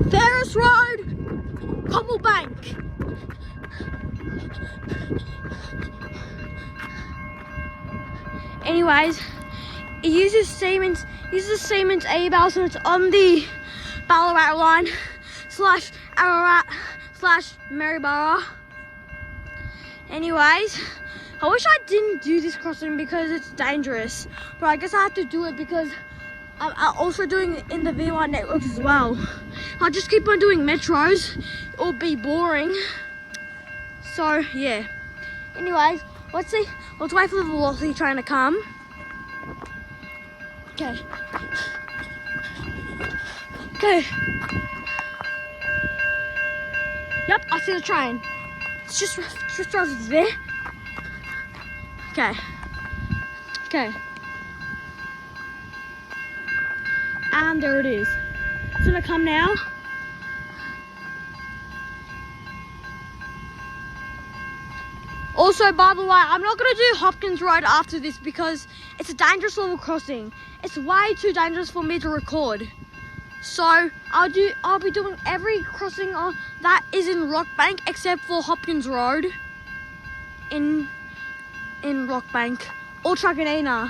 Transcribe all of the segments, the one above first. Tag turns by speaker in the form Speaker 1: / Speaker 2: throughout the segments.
Speaker 1: Ferris Road, Cobblebank. Anyways, it uses Siemens A bell, so it's on the Ballarat line / Ararat / Maryborough. Anyways, I wish I didn't do this crossing because it's dangerous, but I guess I have to do it because I'm also doing it in the V1 networks as well. I'll just keep on doing metros, it'll be boring. So yeah. Anyways, let's wait for the velocity train to come. Okay. Yep, I see the train. It's just over there. Okay. And there it is. It's gonna come now. Also, by the way, I'm not gonna do Hopkins Road after this because it's a dangerous level crossing. It's way too dangerous for me to record. So I'll be doing every crossing that is in Rockbank except for Hopkins Road in Rockbank or Truganina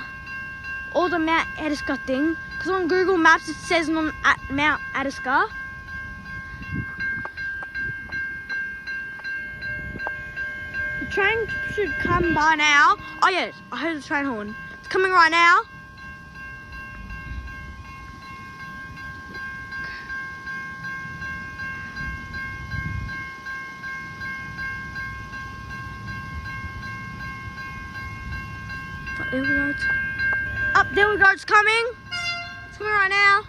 Speaker 1: or the Mount Ediska thing, because on Google Maps it says on at Mount Ediska. The train should come by now. Oh yeah, I heard the train horn. It's coming right now. There we go. Up, there we go. It's coming. It's coming right now.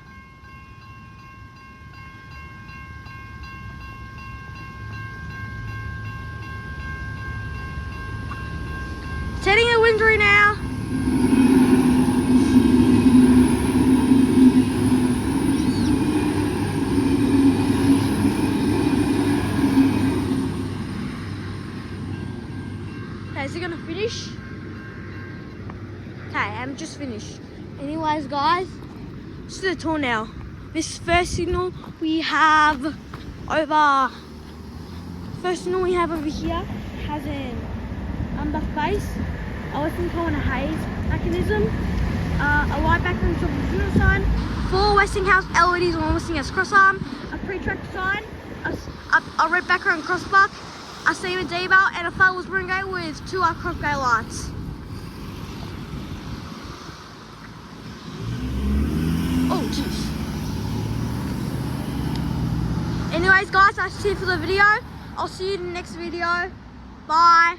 Speaker 1: It's heading to Windsor now. Okay, is it gonna finish? Okay, I'm just finished. Anyways, guys, this is the tour now. This first signal we have over here has an amber face, a Western Corner haze mechanism, a white background signal sign, 4 Westinghouse LEDs on Westinghouse crossarm, a pre-track sign, a red background crossbar, a Siemens D-bell, and a flat whispering gate with 2 crossgate lights. Oh, jeez. Anyways, guys, that's it for the video. I'll see you in the next video. Bye.